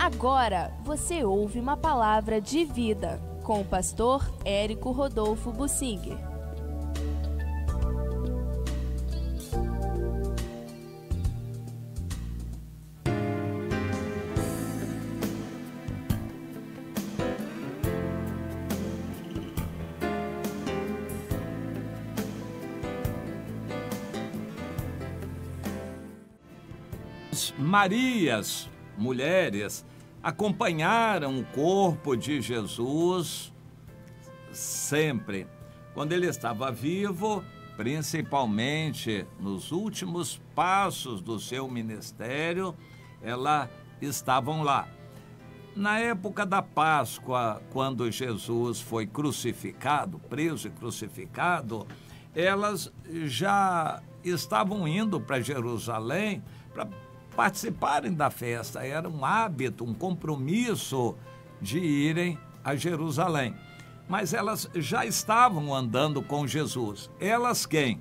Agora você ouve uma palavra de vida com o pastor Érico Rodolfo Bussinger. Marias, mulheres, acompanharam o corpo de Jesus sempre. Quando ele estava vivo, principalmente nos últimos passos do seu ministério, elas estavam lá. Na época da Páscoa, quando Jesus foi crucificado, preso e crucificado, elas já estavam indo para Jerusalém para participarem da festa. Era um hábito, um compromisso de irem a Jerusalém. Mas elas já estavam andando com Jesus. Elas quem?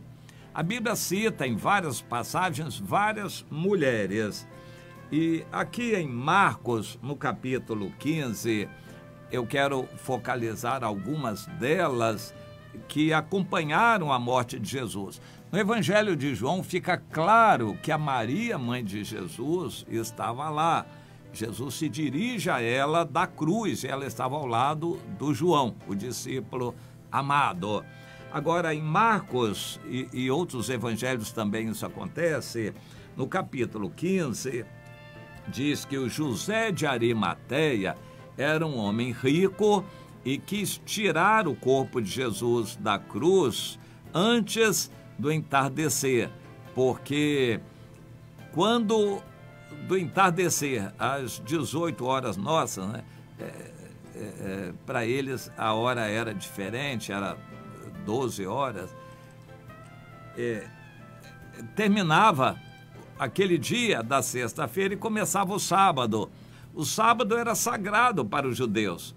A Bíblia cita em várias passagens várias mulheres. E aqui em Marcos, no capítulo 15, eu quero focalizar algumas delas que acompanharam a morte de Jesus. No Evangelho de João fica claro que a Maria, mãe de Jesus, estava lá. Jesus se dirige a ela da cruz, ela estava ao lado do João, o discípulo amado. Agora, em Marcos e outros evangelhos também isso acontece, no capítulo 15, diz que o José de Arimateia era um homem rico e quis tirar o corpo de Jesus da cruz antes do entardecer, porque quando do entardecer às 18 horas nossas, né, para eles a hora era diferente, era 12 horas, terminava aquele dia da sexta-feira e começava o sábado. O sábado era sagrado para os judeus,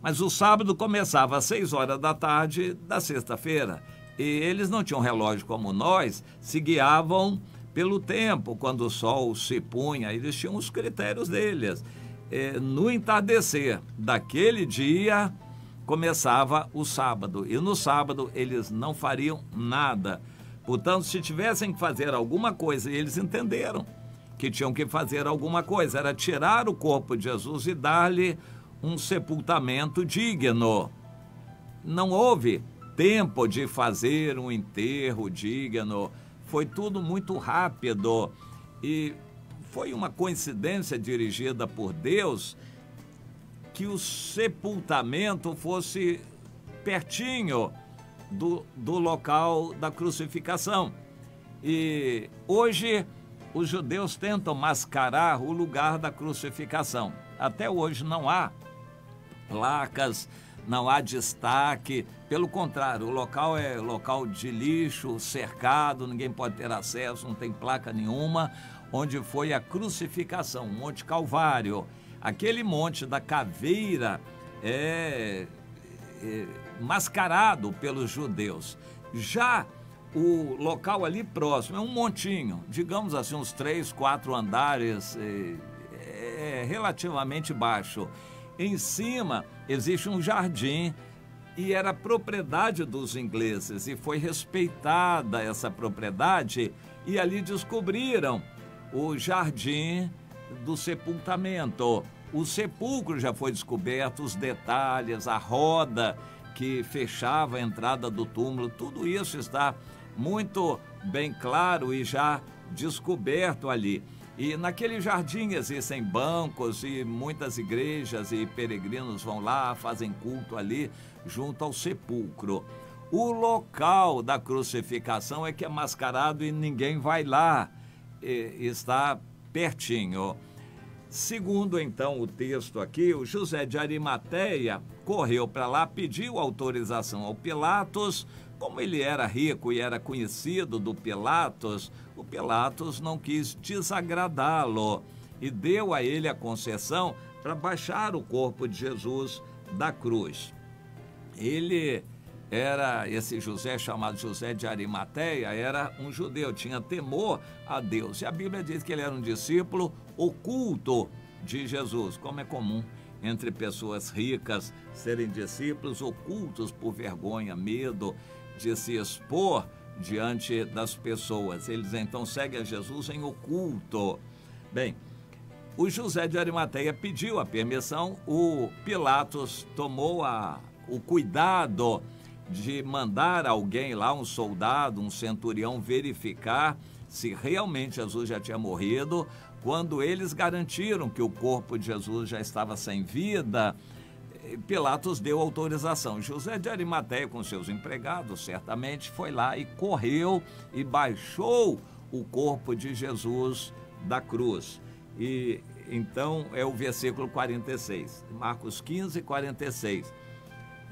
mas o sábado começava às 6 horas da tarde da sexta-feira. E eles não tinham relógio como nós, se guiavam pelo tempo, quando o sol se punha, eles tinham os critérios deles. No entardecer daquele dia, começava o sábado, e no sábado eles não fariam nada. Portanto, se tivessem que fazer alguma coisa, e eles entenderam que tinham que fazer alguma coisa, era tirar o corpo de Jesus e dar-lhe um sepultamento digno. Não houve tempo de fazer um enterro digno, foi tudo muito rápido e foi uma coincidência dirigida por Deus que o sepultamento fosse pertinho do local da crucificação. E hoje os judeus tentam mascarar o lugar da crucificação. Até hoje não há placas, não há destaque, pelo contrário, o local é local de lixo, cercado, ninguém pode ter acesso, não tem placa nenhuma, onde foi a crucificação, Monte Calvário. Aquele monte da caveira é mascarado pelos judeus. Já o local ali próximo é um montinho, digamos assim, uns 3, 4 andares, relativamente baixo. Em cima existe um jardim e era propriedade dos ingleses e foi respeitada essa propriedade e ali descobriram o jardim do sepultamento. O sepulcro já foi descoberto, os detalhes, a roda que fechava a entrada do túmulo, tudo isso está muito bem claro e já descoberto ali. E naquele jardim existem bancos e muitas igrejas e peregrinos vão lá, fazem culto ali junto ao sepulcro. O local da crucificação é que é mascarado e ninguém vai lá, está pertinho. Segundo então o texto aqui, o José de Arimateia correu para lá, pediu autorização ao Pilatos. Como ele era rico e era conhecido do Pilatos, o Pilatos não quis desagradá-lo e deu a ele a concessão para baixar o corpo de Jesus da cruz. Esse José, chamado José de Arimateia, era um judeu, tinha temor a Deus. E a Bíblia diz que ele era um discípulo oculto de Jesus, como é comum entre pessoas ricas serem discípulos ocultos por vergonha, medo de se expor diante das pessoas. Eles então seguem a Jesus em oculto. Bem, o José de Arimateia pediu a permissão, o Pilatos tomou o cuidado de mandar alguém lá, um soldado, um centurião, verificar se realmente Jesus já tinha morrido. Quando eles garantiram que o corpo de Jesus já estava sem vida, Pilatos deu autorização. José de Arimateia, com seus empregados, certamente foi lá e correu e baixou o corpo de Jesus da cruz. E então é o versículo 46, Marcos 15, 46.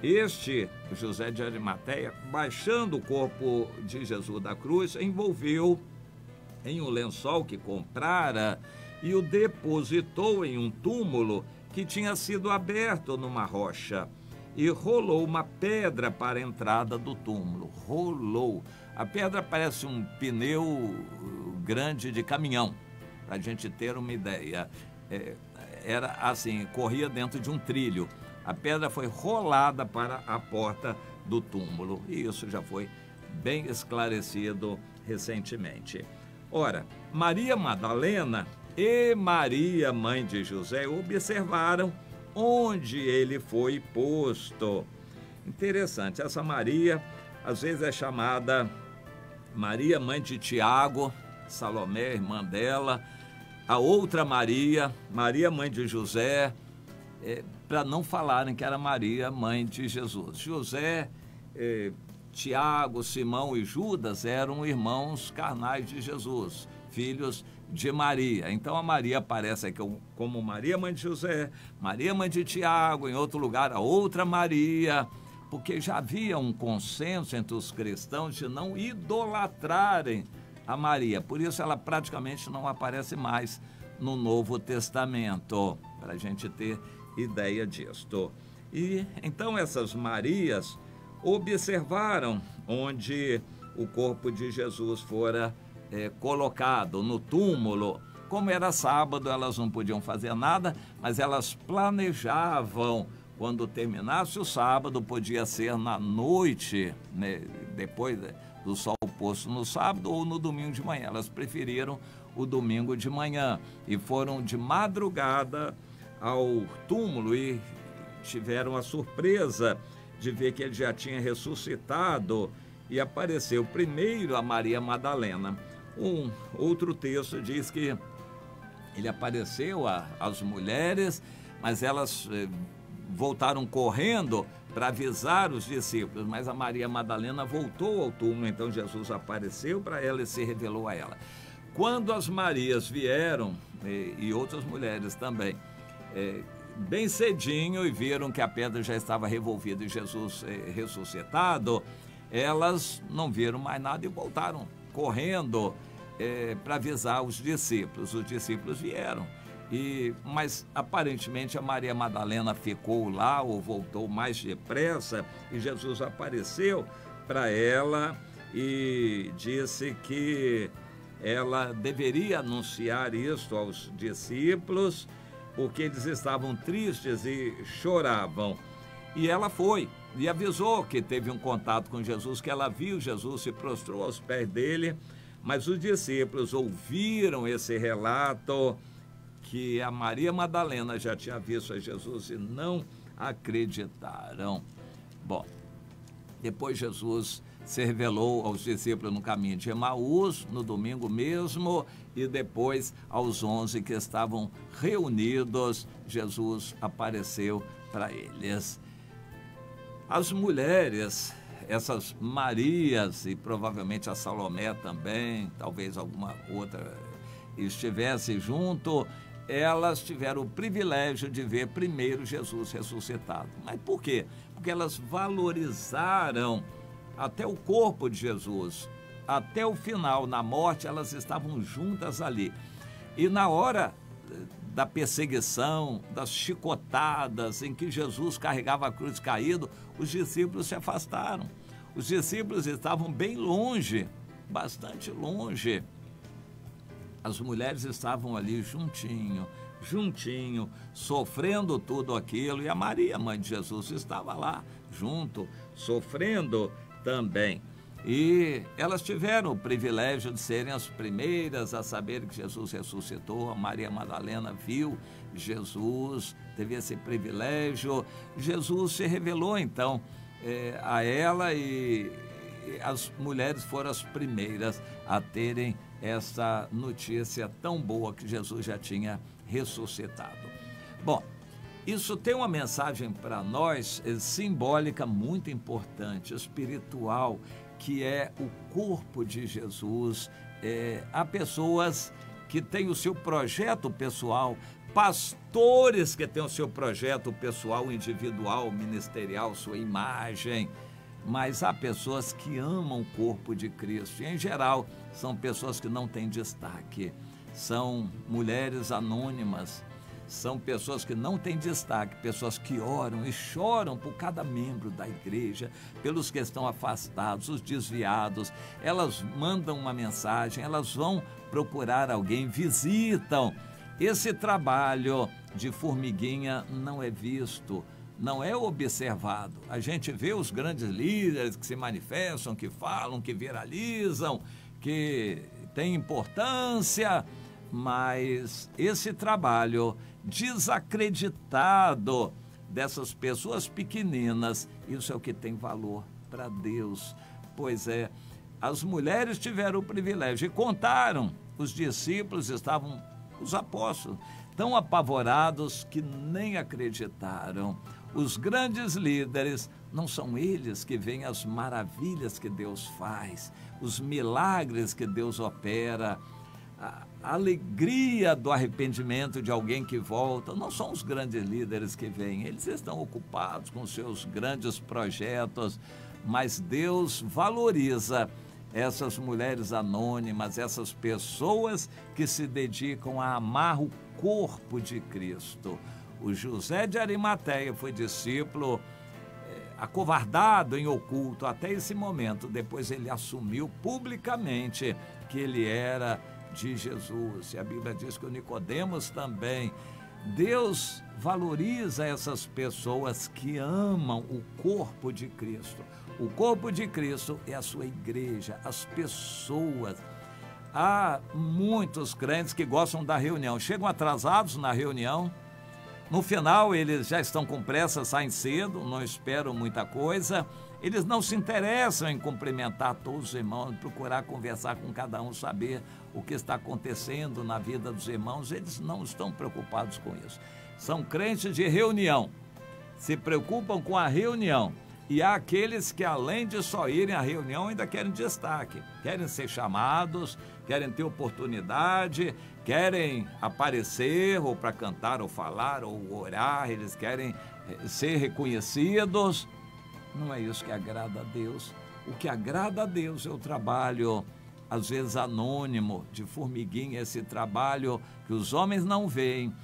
Este José de Arimateia, baixando o corpo de Jesus da cruz, envolveu em um lençol que comprara e o depositou em um túmulo que tinha sido aberto numa rocha, e rolou uma pedra para a entrada do túmulo. Rolou. A pedra parece um pneu grande de caminhão, para a gente ter uma ideia. Era assim, corria dentro de um trilho. A pedra foi rolada para a porta do túmulo, e isso já foi bem esclarecido recentemente. Ora, Maria Madalena e Maria, mãe de José, observaram onde ele foi posto. Interessante, essa Maria às vezes é chamada Maria, mãe de Tiago, Salomé, irmã dela, a outra Maria, Maria, mãe de José, para não falarem que era Maria, mãe de Jesus. José, Tiago, Simão e Judas eram irmãos carnais de Jesus, filhos de Maria. Então a Maria aparece aqui como Maria, mãe de José, Maria, mãe de Tiago, em outro lugar a outra Maria, porque já havia um consenso entre os cristãos de não idolatrarem a Maria. Por isso ela praticamente não aparece mais no Novo Testamento, para a gente ter ideia disto. E então essas Marias observaram onde o corpo de Jesus fora colocado, no túmulo. Como era sábado, elas não podiam fazer nada, mas elas planejavam, quando terminasse o sábado, podia ser na noite, né, depois do sol posto no sábado ou no domingo de manhã. Elas preferiram o domingo de manhã e foram de madrugada ao túmulo e tiveram a surpresa de ver que ele já tinha ressuscitado, e apareceu primeiro a Maria Madalena. Um outro texto diz que ele apareceu às mulheres, mas elas voltaram correndo para avisar os discípulos, mas a Maria Madalena voltou ao túmulo. Então Jesus apareceu para ela e se revelou a ela. Quando as Marias vieram, e outras mulheres também, bem cedinho, e viram que a pedra já estava revolvida e Jesus ressuscitado, elas não viram mais nada e voltaram correndo para avisar os discípulos. Os discípulos vieram, mas aparentemente a Maria Madalena ficou lá ou voltou mais depressa, e Jesus apareceu para ela e disse que ela deveria anunciar isto aos discípulos, porque eles estavam tristes e choravam. E ela foi e avisou que teve um contato com Jesus, que ela viu Jesus, se prostrou aos pés dele, mas os discípulos ouviram esse relato que a Maria Madalena já tinha visto a Jesus e não acreditaram. Bom, depois Jesus se revelou aos discípulos no caminho de Emaús, no domingo mesmo, e depois aos 11 que estavam reunidos, Jesus apareceu para eles. As mulheres, essas Marias, e provavelmente a Salomé também, talvez alguma outra estivesse junto, elas tiveram o privilégio de ver primeiro Jesus ressuscitado. Mas por quê? Porque elas valorizaram até o corpo de Jesus, até o final, na morte, elas estavam juntas ali. E na hora da perseguição, das chicotadas, em que Jesus carregava a cruz caído, os discípulos se afastaram. Os discípulos estavam bem longe, bastante longe. As mulheres estavam ali juntinho, juntinho, sofrendo tudo aquilo. E a Maria, mãe de Jesus, estava lá junto, sofrendo também. E elas tiveram o privilégio de serem as primeiras a saber que Jesus ressuscitou. A Maria Madalena viu Jesus, teve esse privilégio. Jesus se revelou então a ela, e as mulheres foram as primeiras a terem essa notícia tão boa que Jesus já tinha ressuscitado. Bom, isso tem uma mensagem para nós simbólica muito importante, espiritual, que é o corpo de Jesus. Há pessoas que têm o seu projeto pessoal, pastores que têm o seu projeto pessoal, individual, ministerial, sua imagem, mas há pessoas que amam o corpo de Cristo, e em geral são pessoas que não têm destaque, são mulheres anônimas, são pessoas que não têm destaque, pessoas que oram e choram por cada membro da igreja, pelos que estão afastados, os desviados. Elas mandam uma mensagem, elas vão procurar alguém, visitam. Esse trabalho de formiguinha não é visto, não é observado. A gente vê os grandes líderes que se manifestam, que falam, que viralizam, que têm importância, mas esse trabalho desacreditado dessas pessoas pequeninas, isso é o que tem valor para Deus. Pois é, as mulheres tiveram o privilégio e contaram, os discípulos estavam, os apóstolos, tão apavorados que nem acreditaram. Os grandes líderes, não são eles que veem as maravilhas que Deus faz, os milagres que Deus opera, a alegria do arrependimento de alguém que volta. Não são os grandes líderes que vêm, eles estão ocupados com seus grandes projetos, mas Deus valoriza essas mulheres anônimas, essas pessoas que se dedicam a amar o corpo de Cristo. O José de Arimateia foi discípulo acovardado em oculto até esse momento. Depois ele assumiu publicamente que ele era de Jesus. E a Bíblia diz que o Nicodemos também. Deus valoriza essas pessoas que amam o corpo de Cristo. O corpo de Cristo é a sua igreja, as pessoas. Há muitos crentes que gostam da reunião, chegam atrasados na reunião. No final, eles já estão com pressa, saem cedo, não esperam muita coisa. Eles não se interessam em cumprimentar todos os irmãos, procurar conversar com cada um, saber o que está acontecendo na vida dos irmãos. Eles não estão preocupados com isso. São crentes de reunião, se preocupam com a reunião. E há aqueles que, além de só irem à reunião, ainda querem destaque, querem ser chamados, querem ter oportunidade, querem aparecer ou para cantar ou falar ou orar, eles querem ser reconhecidos. Não é isso que agrada a Deus. O que agrada a Deus é o trabalho, às vezes anônimo, de formiguinha, esse trabalho que os homens não veem,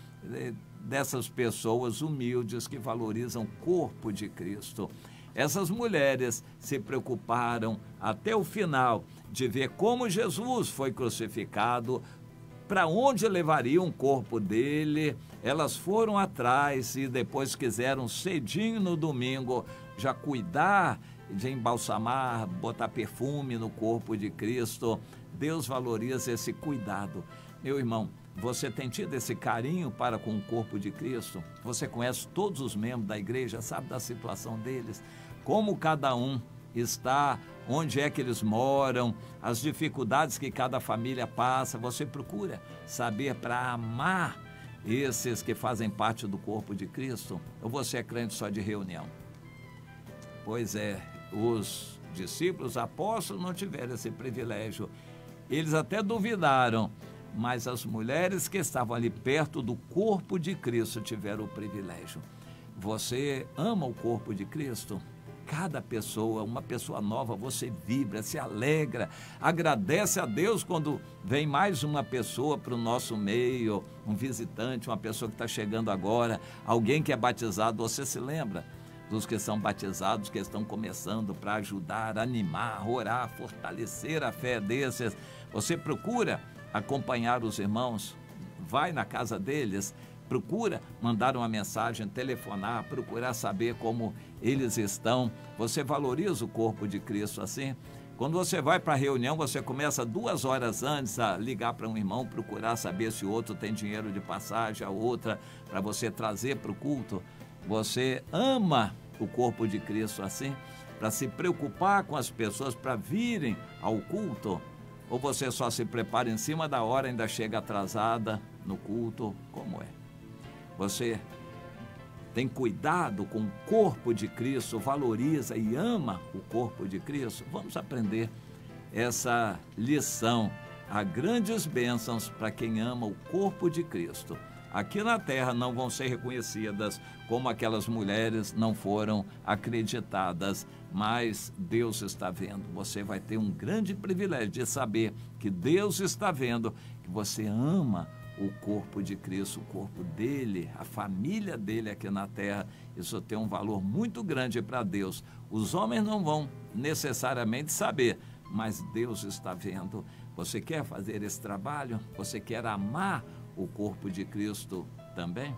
dessas pessoas humildes que valorizam o corpo de Cristo. Essas mulheres se preocuparam até o final de ver como Jesus foi crucificado, para onde levariam o corpo dele. Elas foram atrás e depois quiseram, cedinho no domingo, já cuidar de embalsamar, botar perfume no corpo de Cristo. Deus valoriza esse cuidado. Meu irmão, você tem tido esse carinho para com o corpo de Cristo? Você conhece todos os membros da igreja, sabe da situação deles? Como cada um está, onde é que eles moram, as dificuldades que cada família passa. Você procura saber para amar esses que fazem parte do corpo de Cristo? Ou você é crente só de reunião? Pois é, os discípulos, apóstolos, não tiveram esse privilégio. Eles até duvidaram, mas as mulheres que estavam ali perto do corpo de Cristo tiveram o privilégio. Você ama o corpo de Cristo? Cada pessoa, uma pessoa nova, você vibra, se alegra, agradece a Deus quando vem mais uma pessoa para o nosso meio, um visitante, uma pessoa que está chegando agora, alguém que é batizado. Você se lembra dos que são batizados, que estão começando, para ajudar, animar, orar, fortalecer a fé desses? Você procura acompanhar os irmãos, vai na casa deles, procura mandar uma mensagem, telefonar, procurar saber como eles estão. Você valoriza o corpo de Cristo assim? Quando você vai para a reunião, você começa 2 horas antes a ligar para um irmão, procurar saber se o outro tem dinheiro de passagem, a outra, para você trazer para o culto. Você ama o corpo de Cristo assim? Para se preocupar com as pessoas, para virem ao culto? Ou você só se prepara em cima da hora, ainda chega atrasada no culto? Como é? Você tem cuidado com o corpo de Cristo, valoriza e ama o corpo de Cristo? Vamos aprender essa lição. Há grandes bênçãos para quem ama o corpo de Cristo. Aqui na terra não vão ser reconhecidas como aquelas mulheres não foram acreditadas, mas Deus está vendo. Você vai ter um grande privilégio de saber que Deus está vendo, que você ama o corpo de Cristo, o corpo dele, a família dele aqui na terra. Isso tem um valor muito grande para Deus. Os homens não vão necessariamente saber, mas Deus está vendo. Você quer fazer esse trabalho? Você quer amar o corpo de Cristo também?